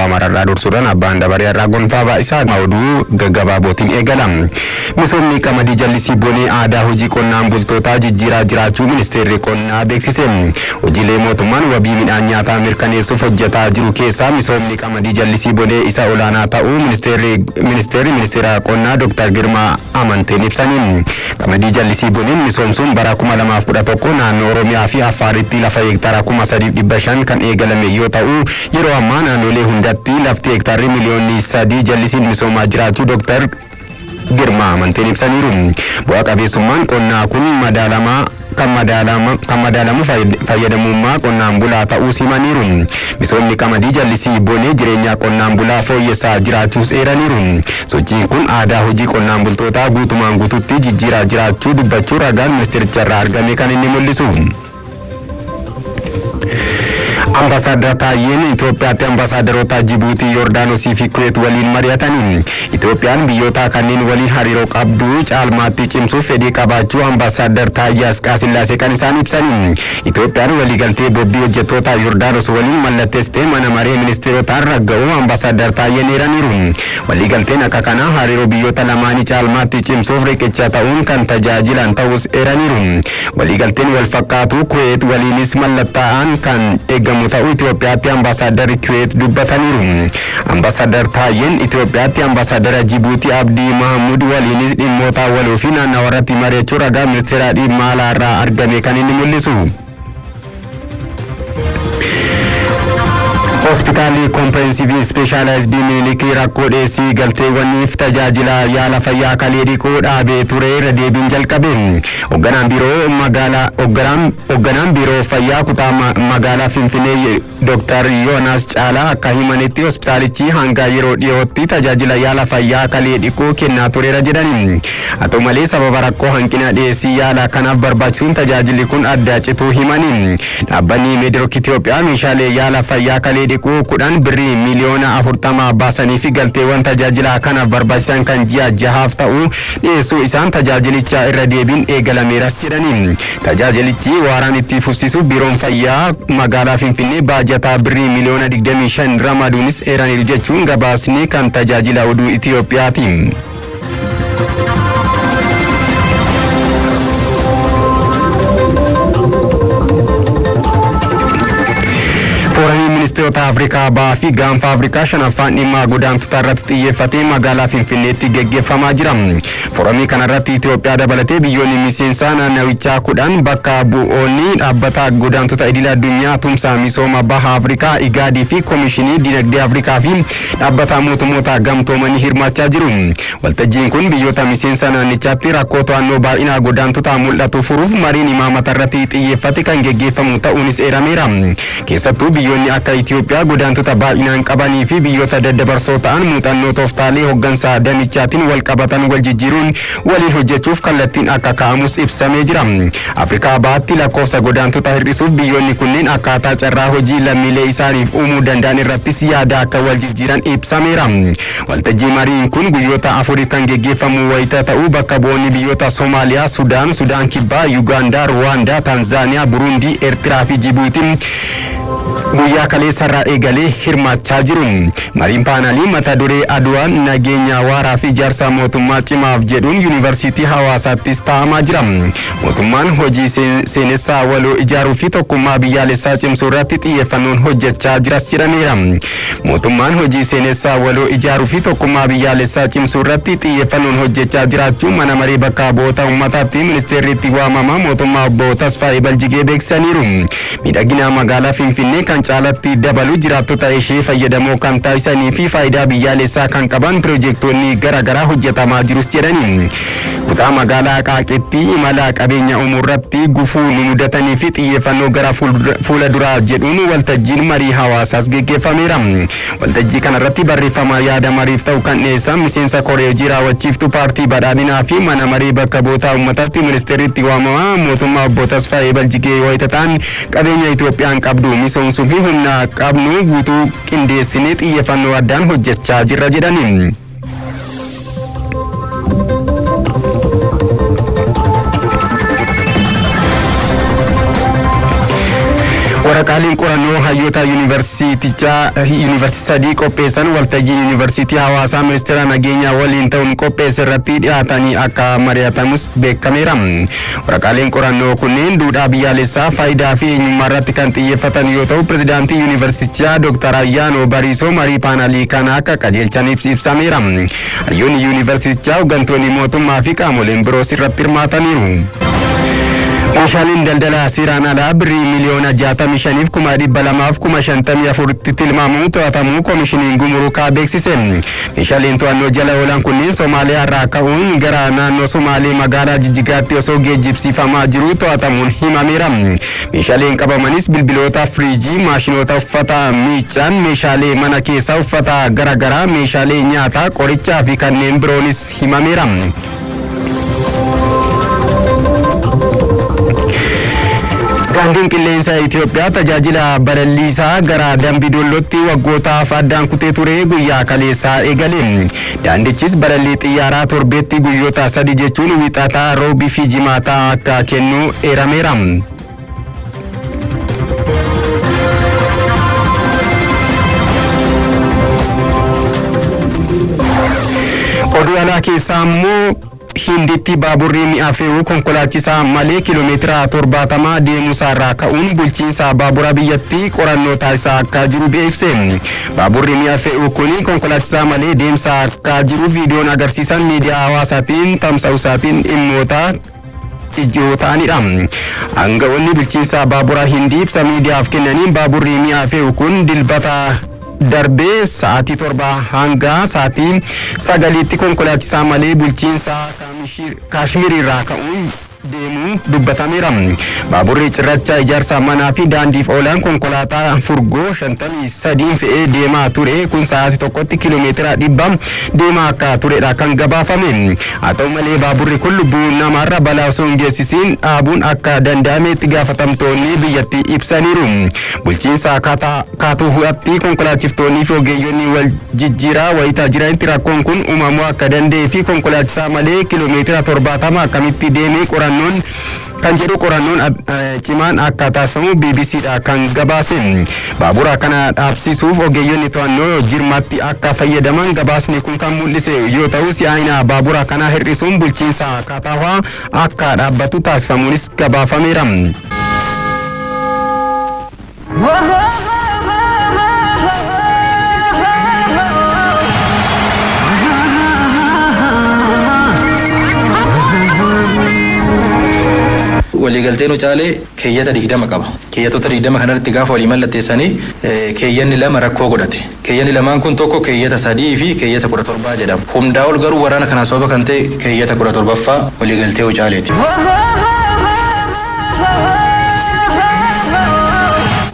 mararraa dursuudhaan abbaan dabaree irraa gonfaa baa'isaa oduu gaggabaabotiin eegalam. Misoomni qamadii jallisii bonee aadaa hojii qonnaan bultootaa jijjiiraa jiraachuu ministeerri qonnaa beeksise. Hojiilee mootummaan wabii midhaan nyaataa mirkaneessuuf hojjetaa jiru keessaa misoomni qamadii jallisii bonee isa olaanaa ta'uu ministeera qonnaa Dr. Girmaa Amanteen ibsaniin. Qamadii jallisii boneen misoomsuun bara 2011 naannoo Oromiyaa fi Affaaritti lafa heektaara 3,500 kan eegalame yoo ta'u yeroo ammaa naannolee hundatti lafti heektaarri miliyoonni 3 jallisiin misoomaa jiraachuu Dr. Girmaa Amanteen ibsaniiru. Bu'aa qabeessummaan qonnaa kun kan madaalamu fayyadamummaa qonnaan bulaa ta'uu himaniiru. Misoomni qamadii jallisii bonee jireenya qonnaan bulaa fooyyessaa jiraachuus eeraniiru. Sochiin kun aadaa hojii qonnaan bultootaa guutumaan guututti jijjiiraa jiraachuu dubbachuu ragaan ministeericharraa argame kan inni mul'isu. Ambassador Taayeen Itoophiyaatti ambassadoroota Jibuutii, Yordaanosii fi Kuweet waliin mari'ataniin. Itoophiyaan biyyoota kanneen waliin hariiroo qabdu caalmaatti cimsuuf fedhii qabaachuu ambassador Taayee Asqaasillaasee kan isaan ibsaniin. Itoophiyaan waliigaltee bobbii hojjettoota Yordaanos waliin mallatteessitee mana maree ministeerotaan ragga'uu ambassador Taayeen eeraniiru. Waliigalteen akka kanaa hariiroo biyyoota lamaanii caalmaatti cimsuuf riqicha ta'uun kan tajaajilan ta'us eeraniiru. Waliigalteen wal fakkaatu Kuweet waliinis mallattaa'an kan eegamu ta'uu Itoophiyaatti ambassador Kuweet dubbataniiru. Ambassador Taayeen Itoophiyaatti ambassador Jibuutii Abdii Mahamud waliinis dhimmoota waloo fi naannawaa irratti mari'achuu ragaa ministeera dhimma alaa irraa argame kan inni mul'isu. Hospitaalli Comprehensive Specialized Clinic rakkoo dhiyeessii galteewwaniif tajaajila yaala fayyaa kalee dhiquu dhaabee ture irra deebiin jalqabe. Hoogganaan biiroo fayyaa kutaa magaalaa Finfinnee Dr. Yoonaas Caalaa akka himanitti hospitaalichi hanga yeroo dhiyootti tajaajila yaala fayyaa kalee dhiquu kennaa tureera jedhani. Haa ta'u malee sababa rakkoo hanqina dhiyeessii yaala kanaaf barbaachisuun tajaajilli kun adda cituu himani. Dhaabbanni Meedirook Itoophiyaa meeshaalee yaala fayyaa kalee dhiquu 10 birrii miliyoona 40 baasanii fi galteewwan tajaajila kanaaf barbaachisan kan ji'a 6 ta'uu dhiyeessuu isaan tajaajilicha irra deebiin eegalameeras jedhani. Tajaajilichi waaraan itti fufsiisuuf biiroon fayyaa magaalaa Finfinnee baajataa birrii miliyoona 25 ramaduunis eeraniiru jechuun gabaasni kan tajaajila oduu Itoophiyaati. Ministeerota Afrikaa Bahaa fi Gaanfa Afrikaa shanaffaan dhimma godaantota irratti xiyyeeffatee magaalaa Finfinneetti geggeeffamaa jira. Foorumii kanarratti Itoophiyaa dabalatee biyyoonni miseensaa naannawichaa 10 bakka bu'oonni dhaabbata godaantota idil addunyaa tumsa misooma baha Afrikaa IGAD fi Komishinii Dinagdee Afrikaa fi dhaabbata mootummoota gamtoomanii hirmaachaa jiru. Waltajjiin kun biyyoota miseensa naannichaatti rakkoo to'annoo baay'ina godaantota mul'atu furuuf mariin imaamata irratti xiyyeeffate kan geggeeffamu ta'uunis eerameera. Keessattuu biyyoonni akka Itoophiyaa godaantota baay'inaan qabanii fi biyyoota daddabarsoo ta'an muuxannoo tooftaalee hooggansa damichaatiin wal qabatan wal jijjiiruun waliin hojjechuuf kallattiin akka kaa'amus ibsamee jira. Afrikaa Bahaatti lakkoofsa godaantota hir'isuuf biyyoonni kunneen akkaataa carraa hojii lammiilee isaaniif uumuu danda'an irrattis yaada akka wal jijjiiran ibsameera. Waltajjii mariin kun guyyoota 4 kan geggeeffamu wayita ta'uu bakka bu'oonni biyyoota Soomaaliyaa, Sudaan Kibbaa, Yuugaandaa, Ruwaandaa, Tanzaaniyaa, Buruundii, Eertiraa fi Jibuutiin guyyaa kaleessarraa eegalee hirmaachaa jiru. Mariin paanalii mata duree Aduwaan nageenya waaraa fi ijaarsa mootummaa cimaaf jedhuun yuunivarsiitii Hawaasaattis taa'amaa jira. Mootummaan hojii seenessaa waloo ijaaruu fi tokkummaa biyyaalessaa cimsuu irratti xiyyeeffannoon hojjechaa jiras jedhameera. Mootummaan hojii seenessaa waloo ijaaruu fi tokkummaa biyyaalessaa cimsuu irratti xiyyeeffannoon hojjechaa jiraachuu mana maree bakka bu'oota uummataatti ministeerri itti waamamaa mootummaa obbo Tasfaayee Baljigee beeksisaniiru. Miidhagina magaalaa Finfinnee kan caalatti dabalu jiraattota ishee fayyadamoo kan taasisanii fi faayidaa biyyaalessaa kan qaban piroojeektoonni garaagaraa hojjetamaa jirus jedhani. Kutaa magaalaa Qaaqeetti imala qabeenya uumuurratti gufuu nu mudatanii fi xiyyeeffannoo gara fuula duraa jedhuun waltajjiin marii hawaasaas geggeeffameera. Waltajjii kanarratti barreeffama yaada mariif ta'u kan dhiyeessan miseensa koree hojii raawwachiiftuu paartii badhaadhinaa fi mana marii bakka bu'oota uummataatti ministeerri itti waamamaa mootummaa obbo Tasfaayee Baljigee wayita ta'an qabeenya Itoophiyaan qabdu misoomsuu fi humna qabnu guutuu qindeessinee xiyyeeffannoo addaan hojjechaa jirra jedhani. waraqaaleen qorannoo hayyoota yuunivarsiitii sadii qopheessan waltajjii yuunivarsiitii hawaasaa ministeera nageenyaa waliin ta'uun qopheesse irratti dhiyaatanii akka mari'atamus beekameera. Waraqaaleen qorannoo kunneen duudhaa biyyaalessaa faayidaa fi eenyummaa irratti kan xiyyeeffatan yoo ta'u pirezidaantii yuunivarsiitichaa Dr. Ayyaanoo Bariisoo marii paanaalii kana akka qajeelchaniif ibsameera. Hayyoonni yuunivarsiitichaa hooggantoonni mootummaa fi qaamoleen biroos irratti hirmaataniiru. Meeshaaleen daldalaa seeraan alaa birrii miliyoona 65,254 tilmaamuu to'atamuu koomishiniin gumurukaa beeksise. Meeshaaleen to'annoo jala oolan kunneen Somaaliyaa irraa ka'uun gara naannoo Somaalee magaalaa Jijjigaatti osoo geejjibsiifamaa jiru to'atamuun himameera. Meeshaaleen qabamanis bilbiloota, firiijii, maashinoota uffata miiccan, meeshaalee mana keessaa uffata garaagaraa, meeshaalee nyaataa, qorichaa fi kanneen biroonis himameera. Daandiin qilleensaa Itoophiyaa tajaajila balalliisaa gara Dambidollootti waggootaaf addaan kutee ture guyyaa kaleessaa eegale. Daandichis balallii xiyyaaraa torbeetti guyyoota 3 jechuun wixataa, roobii fi jimaataa akka kennu eerameera. Oduu alaa keessaa immoo Hinditti baaburri mi'a fe'uu konkolaachisaa malee kiiloomeetira 70 deemuusaa irraa ka'uun bulchiinsa baabura biyyattii qorannoo taasisaa akka jiru beeksise. Baaburri mi'a fe'uu kun konkolaachisaa malee deemsaa akka jiru viidiyoon agarsiisan miidiyaa hawaasaatiin tamsa'uusaatiin dhimmoota ijoo ta'anidha. Aanga'oonni bulchiinsa baabura Hindii ibsa miidiyaaf kennaniin baaburri mi'a fe'uu kun dilbata darbee sa'aatii 7 hanga sa'aatii 9tti konkolaachisaa malee bulchiinsa Kaashmir irraa ka'uun deemuu dubbatameera. Baaburri cirracha ijaarsa manaa fi daandiif oolan konkolaataa furgoo 53 fe'ee deemaa ture kun sa'aatii tokkotti kiiloomeetira 100 deemaa akka turedha kan gabaafame. Haa ta'u malee baaburri kun lubbuu namaarra balaa osoo hin geessisiin dhaabuun akka danda'ame itti gaafatamtoonni biyyattii ibsaniiru. Bulchiinsa kaatuhu'atti konkolaachiftoonnii fi ogeeyyonni wal jijjiiraa wayitaa jiranitti rakkoon kun uumamuu akka danda'ee fi konkolaachisaa malee kiiloomeetira 70 akkamitti deemee qorannoon cimaan akka taasifamu BBCdha kan gabaase. Baabura kana dhaabsisuuf ogeeyyonni to'annoo jirmaatti akka fayyadaman gabaasni kun kan mul'ise yoo ta'u si'aayina baabura kana hir'isuun bulchiinsa Kaataawaa akka dhaabbatu taasifamuunis gabaafameera. waliigalteen Ucaalee keeyyata 20 qaba. Keeyyatota 20 kanarratti gaafa walii mallatteessanii keeyyanni 2 rakkoo godhate. Keeyyanni 2 kun tokko keeyyata 3 fi keeyyata 17 jedhama. Hundaa ol garuu waraana kana sababa kan ta'e keeyyata 17ffaa waliigaltee Ucaaleeti.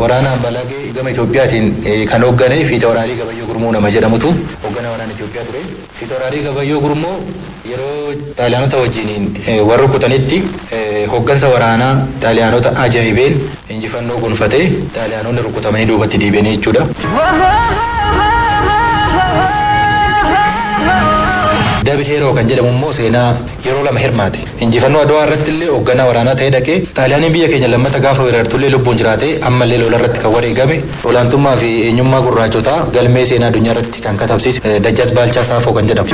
Waraana Balagee gama Itoophiyaatiin kan hoogganee Fiixa Waraanii Gabayyoo Gurmuu nama jedhamutu hoogganaa waraana Itoophiyaa ture. Fiixa Waraanii Gabayyoo Gurmuu yeroo Xaaliyaanota wajjiniin warra kutanitti hooggansa waraanaa Xaaliyaanota ajaa'ibeen injifannoo gonfatee Xaaliyaanonni rukutamanii duubatti deebi'anii jechuudha. David Heroo kan jedhamu immoo seenaa yeroo lama hirmaate. Injifannoo Adwaa irratti illee hoogganaa waraanaa ta'ee dhaqee Xaaliyaaniin biyya keenya lammata gaafa weerartullee lubbuun jiraatee ammallee lola irratti kan wareegame olaantummaa fi eenyummaa gurraachotaa galmee seenaa addunyaa irratti kan katabsiise Dajjaaz Baalchaa Saafoo kan jedhamu.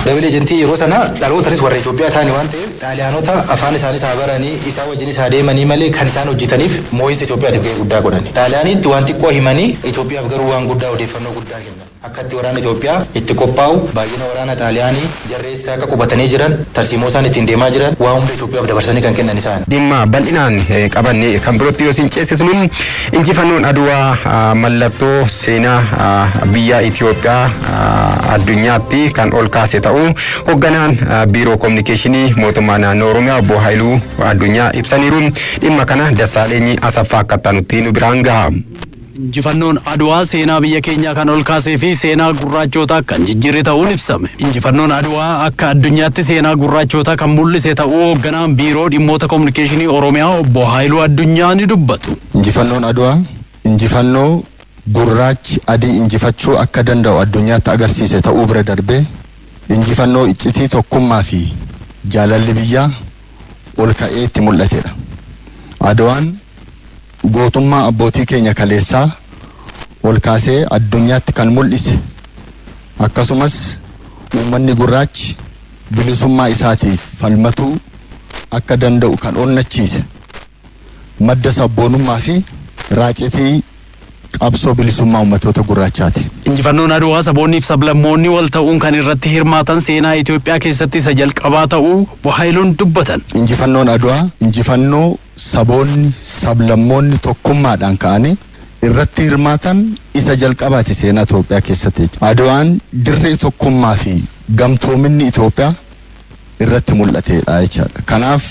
Dabalee jentii yeroo sana dhalootanis warra Itoophiyaa ta'anii waan ta'eef Xaaliyaanota afaan isaanii isaa baranii isaa wajjinis adeemanii malee kan isaan hojjetaniif moo'insa Itoophiyaatiif gahee guddaa godhan. Xaaliyaaniitti waan xiqqoo himanii Itoophiyaaf garuu waan guddaa odeeffannoo guddaa kennan. Akkatti waraana Itoophiyaa itti qophaa'u baay'ina waraana Xaaliyaanii jarreessa akka qubatanii jiran tarsiimoo isaan ittiin deemaa jiran waa hunda Itoophiyaaf dabarsanii kan kennan isaan. Dhimma bal'inaan qabannee kan birootti yoo isin ceesisnu injifannoon Adwaa mallattoo seenaa biyya Itoophiyaa addunyaatti kan ol kaase ta'u hoogganaan biiroo kominikeeshinii mootummaa naannoo Oromiyaa obbo Haayiluu Addunyaa ibsaniiru. Dhimma kana Dassaaleenyi Asaffaa akka nutti nu biraan gaha. Injifannoon Adwaa seenaa biyya keenyaa kan ol kaasee fi seenaa gurraachootaa kan jijjiire ta'uun ibsame. Injifannoon Adwaa akka addunyaatti seenaa gurraachootaa kan mul'ise ta'uu hoogganaan biiroo dhimmoota kominikeeshinii Oromiyaa obbo Haayiluu Addunyaa ni dubbatu. Injifannoon Adwaa injifannoo gurraachi adii injifachuu akka danda'u addunyaatti agarsiise ta'uu bira darbee injifannoo iccitii tokkummaa fi jaalalli biyyaa ol ka'ee itti mul'atedha. Adawaan gootummaa abbootii keenya kaleessaa ol kaasee addunyaatti kan mul'ise akkasumas uummanni gurraachi bilisummaa isaatiif falmatuu akka danda'u kan onnachiise madda sabboonummaa fi raacetii qabsoo bilisummaa uummattoota gurraachaati. Injifannoon Adwaa saboonniif sablammoonni wal ta'uun kan irratti hirmaatan seenaa Itoophiyaa keessatti isa jalqabaa ta'uu Haayiluun dubbatan. Injifannoon Adwaa injifannoo saboonni sablammoonni tokkummaadhaan ka'anii irratti hirmaatan isa jalqabaati seenaa Itoophiyaa keessatti. Adwaan dirree tokkummaa fi gamtoominni Itoophiyaa irratti mul'atedha jechaadha. Kanaaf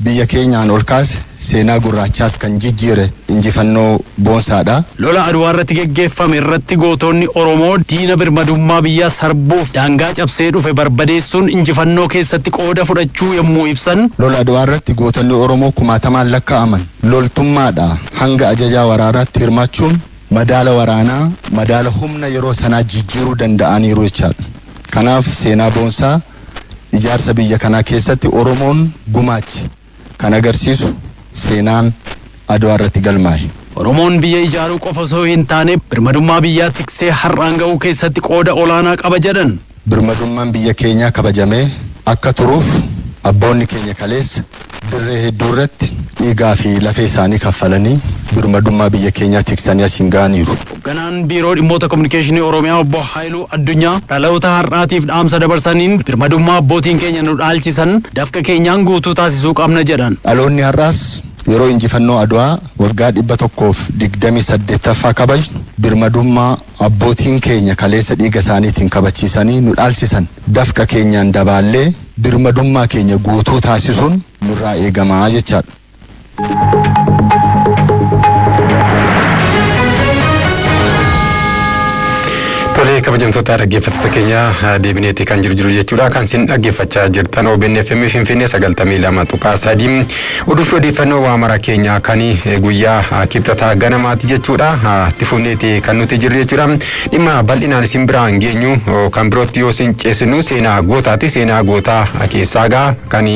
biyya keenyaan ol kaase seenaa gurraachaas kan jijjiire injifannoo boonsaadha. Lola Adwaa irratti geggeeffame irratti gootonni Oromoo diina birmadummaa biyyaa sarbuuf daangaa cabsee dhufe barbadeessuun injifannoo keessatti qooda fudhachuu yommuu ibsan. Lola Adwaa irratti gootonni Oromoo kumaatamaan lakkaa'aman loltummaadha hanga ajajaa waraanaatti hirmaachuun madaala waraanaa madaala humna yeroo sanaa jijjiiruu danda'aniiru jechaadha. Kanaaf seenaa boonsaa ijaarsa biyya kanaa keessatti Oromoon gumaache kan agarsiisu seenaan Adwaa irratti galmaa'e. Oromoon biyya ijaaruu qofa osoo hin taane birmadummaa biyyaa tiksee har'aan ga'uu keessatti qooda olaanaa qaba jedhan. Birmadummaan biyya keenyaa kabajamee akka turuuf abboonni keenya kaleessa dirree hedduu irratti dhiigaa fi lafee isaanii kaffalanii birmadummaa biyya keenyaa tiksanii asiin ga'aniiru. Hoogganaan biiroo dhimmoota kominikeeshinii Oromiyaa obbo Haayiluu Addunyaa dhaloota har'aatiif dhaamsa dabarsaniin birmadummaa abbootiin keenya nu dhaalchisan dafqa keenyaan guutuu taasisuu qabna jedhan. Dhaloonni har'aas yeroo injifannoo Adwaa waggaa 128ffaa kabajnu birmadummaa abbootiin keenya kaleessa dhiiga isaaniitiin kabachiisanii nu dhaalchisan dafqa keenyaan dabaallee birmadummaa keenya guutuu taasisuun nurraa eegamaa jechaadha. Tolee kabajamtoota dhaggeeffattoota keenya deebineetii kan jiru jechuudha. Kan isin dhaggeeffachaa jirtan OBN FM Finfinnee 92.3 oduuf odeeffannoo waamara keenya kan guyyaa kibxataa ganamaati jechuudha. Tifuneetii kan nuti jirru jechuudha. Dhimma bal'inaan isin biraan geenyu kan birootti yoo isin ceesinu seenaa gootaati. Seenaa gootaa keessaa kan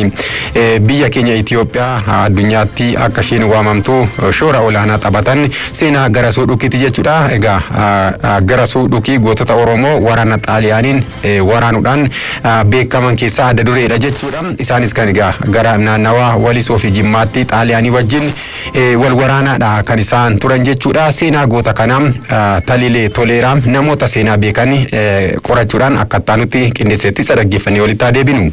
biyya keenya Itoophiyaa addunyaatti akka isheen waamamtu shoora olaanaa taphatan seenaa Garasuu Dhukiiti jechuudha. Egaa Garasuu Dhukii gootota Oromoo waraana Xaaliyaaniin waraanuudhaan beekaman keessaa adda dureedha jechuudha. Isaanis kan egaa gara naannawaa Walisoo fi Jimmaatti Xaaliyaanii wajjin wal waraanaadha kan isaan turan jechuudha. Seenaa goota kanaa Taliilee Toleeraa namoota seenaa beekan qorachuudhaan akkaataa nuti qindeessetti dhaggeeffannee walitti deebinu.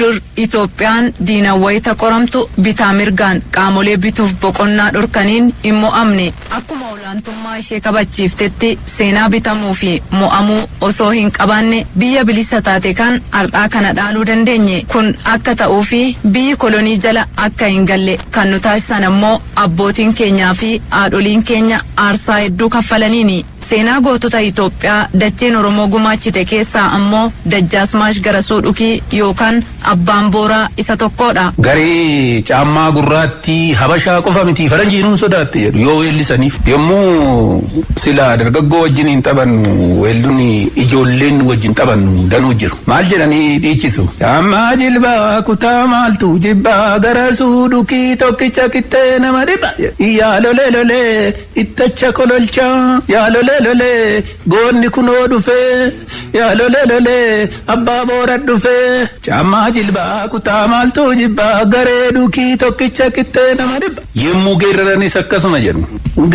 Dur Itoophiyaan diinawwayita qoramtu bitaa mirgaan qaamolee bituuf boqonnaa dhorkaniin immoo amne akkuma olaantummaa ishee kabachiiftetti seenaa bitamuu fi mo'amuu osoo hin qabaanne biyya bilisa taate kan har'aa kana dhaaluu dandeenye kun akka ta'uu fi biyyi kolonii jala akka hin galle kan nu taasisan ammoo abbootiin keenyaa fi haadholiin keenya aarsaa hedduu kaffalaniini. Seenaa gootota Itoophiyaa dacheen Oromoo gumaachite keessaa ammoo Dajjaasmaash Garasuu Dhukii yookaan Abbaan Booraa isa tokkodha. Garee caammaa gurraatti Habashaa qofa miti faranjiinuun sodaatte jedhu yoo weellisaniif yommuu silaa dargaggoo wajjin hin taphannu weelluun ijoolleen wajjin taphannu danuu jiru. Maal jedhanii dhiichisu? Caammaa jilbaa kutaa maaltu jibbaa Garasuu Dhukii tokkicha kittee nama dhibba. Yaalolee lolee ittacha kololchaa yaalolee lolee goonni kunoo dhufee yaalolee lolee abbaa boora dhufee caammaa jilbaa kutaa maaltu jibbaa garee Dhukii tokkicha kittee nama dhibba. Yemmuu geeraranis akkasuma jedhu.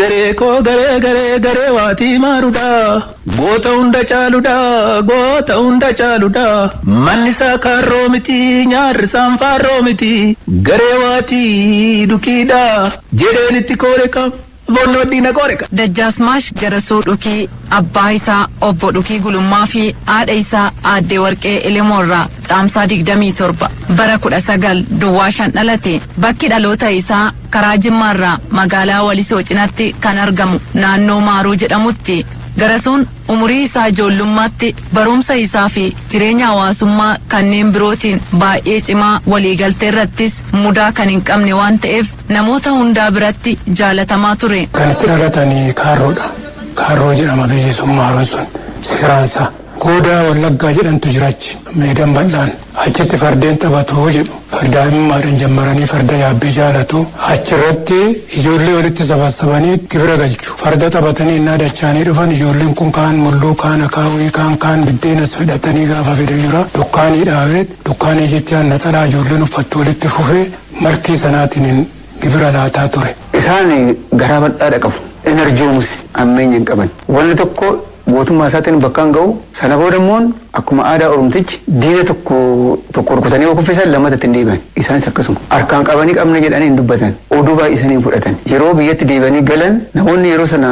Garee koo garee waatii maarudha goota hunda caaludha goota hunda caaludha manni isaa kaarroo miti nyaarri isaan faarroo miti garee waatii Dhukiidha jedheen itti koore qaba. Dajjaasmaash Garasuu Dhukii abbaa isaa obbo Dhukii Gulummaa fi haadha isaa aadde Warqee Elemoorraa caamsaa 27 bara 19 dhalate. Bakki dhaloota isaa karaa Jimmaarraa magaalaa Walisoo cinaatti kan argamu naannoo Maaruu jedhamutti. Garasuun umurii isaa ijoollummaatti barumsa isaa fi jireenya hawaasummaa kanneen birootiin baay'ee cimaa waliigaltee irrattis mudaa kan hin qabne waan ta'eef namoota hundaa biratti jaalatamaa ture. Kan itti dhalatanii kaarroodha. kaarroo jedhama bilisummaa sun sifiraansa. Goodaa Wallaggaa jedhamtu jiraachi meedan bal'aan achitti fardeen taphatu jedhu fardaa'immaadhaan jammaranii farda yaabbee jaalatu achirratti ijoollee walitti sabaasabanii gibira galchu farda taphatanii innaa dachaanii dhufan ijoolleen kun kaan mulluu kaan akaawii kaan biddeenas fedhatanii gaafa fedhe jira dukkaanii dhaabeet dukkaanii jechaan naxalaa ijoolleen uffattu walitti fufee markii sanaatiin gibira laataa ture. Isaan garaa bal'aadha qabu. Enerjoomus ammeenya hin qaban. Wanni tokko mootummaa isaatiin bakkaan ga'u sana booda immoo akkuma aadaa Oromtichi diina tokko rukutanii yoo kuffisan lammatatti hin deebi'an. Isaanis akkasuma harkaan qabanii qabna jedhanii hin dubbatan. Oduu baay'isanii hin fudhatan. Yeroo biyyatti deebi'anii galan namoonni yeroo sana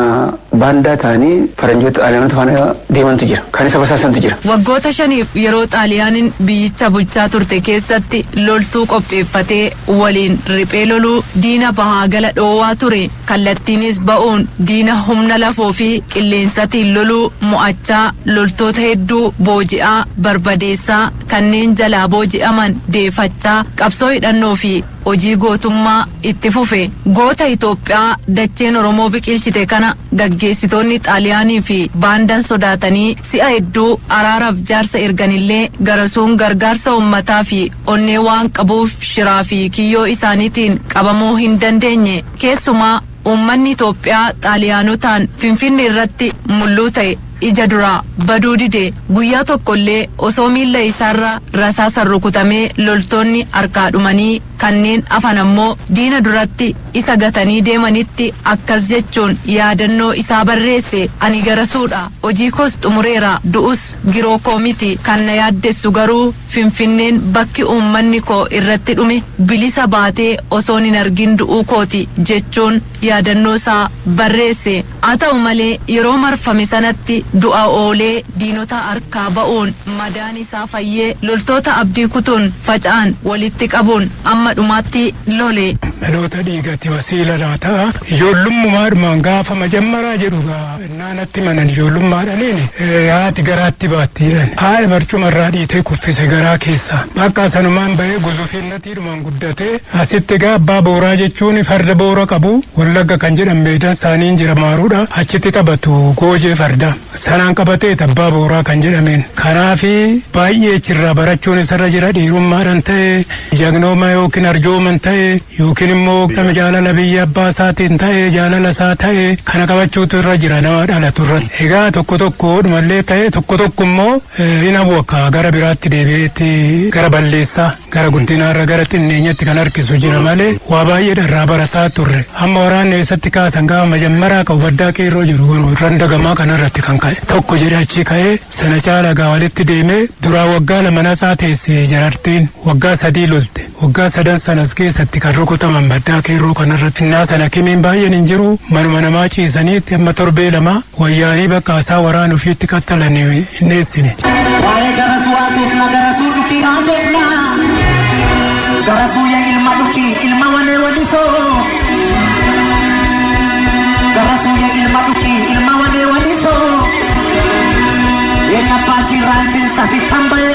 baandaa ta'anii faranjoota xaaliyaanota faana deemantu jira. Kan isa basaasantu jira. Waggoota 5 yeroo xaaliyaaniin biyyicha bulchaa turte keessatti loltuu qopheeffatee waliin riphee loluu diina bahaa gala dhoowwaa ture. Kallattiinis ba'uun diina humna lafoo fi qilleensatiin loluu mo'achaa loltoota hedduu booji'aa barbadeessaa kanneen jalaa booji'aman deeffachaa qabsoo hidhannoo fi hojii gootummaa itti fufe. Goota Itoophiyaa dacheen Oromoo biqilchite kana gaggeessitoonni xaaliyaanii fi baandan sodaatanii si'a hedduu araaraaf jaarsa erganillee garasuun gargaarsa uummataa fi onnee waan qabuuf shiraa fi kiyyoo isaaniitiin qabamuu hin dandeenye. Keessumaa uummanni Itoophiyaa xaaliyaanotaan Finfinnee irratti mulluu ta'e ija duraa baduu dide. Guyyaa tokkollee osoo miilla isaarra rasaasan rukutamee loltoonni harkaa dhumanii kanneen afan ammoo diina duratti isa gatanii deemanitti akkas jechuun yaadannoo isaa barreesse. Ani garasuudha, hojii koos xumureera, du'us giroo koo miti. Kan na yaaddessu garuu Finfinneen bakki uummanni koo irratti dhume bilisa baatee osoon hin argin du'uu kooti jechuun yaadannoo isaa barreesse. Haa ta'u malee yeroo marfame sanatti du'a oolee diinota harkaa ba'uun madaan isaa fayyee loltoota abdii kutuun faca'an walitti qabuun amma dhumaatti lole. Dhaloota dhiigatti wasiila laataa ijoollummaadhumaan gaafa majammaraa jedhugaa naannatti manan ijoollummaadhaniin haati garaatti baatti jedhan haadha barcumarraa dhiitee kuffise garaa keessa bakka sanumaan bahee guzufinnatiidhumaan guddatee asitti egaa abbaa booraa jechuun farda boora qabu Wallagga kan jedhan meedan isaaniin jira maaruudha achitti taphatu goojee farda sanaan qabatee abbaa booraa kan jedhameen kanaafi baay'ee achirraa barachuun isarra jira dhiirummaadhaan ta'e jagnooma yookiin arjooman ta'e yookiin immoo nama jaalala biyya abbaa isaatiin ta'e jaalala isaa ta'e kana qabachuutu irra jira nama dhalatu irratti. Egaa tokko dhumallee ta'e tokko immoo hin hawwaka gara biraatti deebi'eetti gara balleessaa gara guddinaarra gara xinneenyatti kan harkisu jira malee waa baay'ee irraa barataa turre. Amma waraanni eessatti kaasan gaafa majammaraa qabu baddaa qeerroo jiru kun randagamaa kanarratti kan ka'e tokko jedhe achi ka'ee sana caala gaa walitti deemee duraa waggaa lamanasaa teesse jarartiin waggaa 3 lolte waggaa 3 sanas keessatti kan rukutaman baddaa qeerroo kanarratti innaa sana kimiin baay'een hin jiru manuma namaa ciisaniitti amma torbee 2 wayyaanii bakka isaa waraan ofiitti qaxxalan hin dheessine. Waa'ee garasuu haasofna garasuu dhukii haasofna garasuu yaa ilma dhukii ilma walee walisoo garasuu yaa ilma dhukii ilma walee walisoo eenyu abbaa shirraan sinsa sittan bahe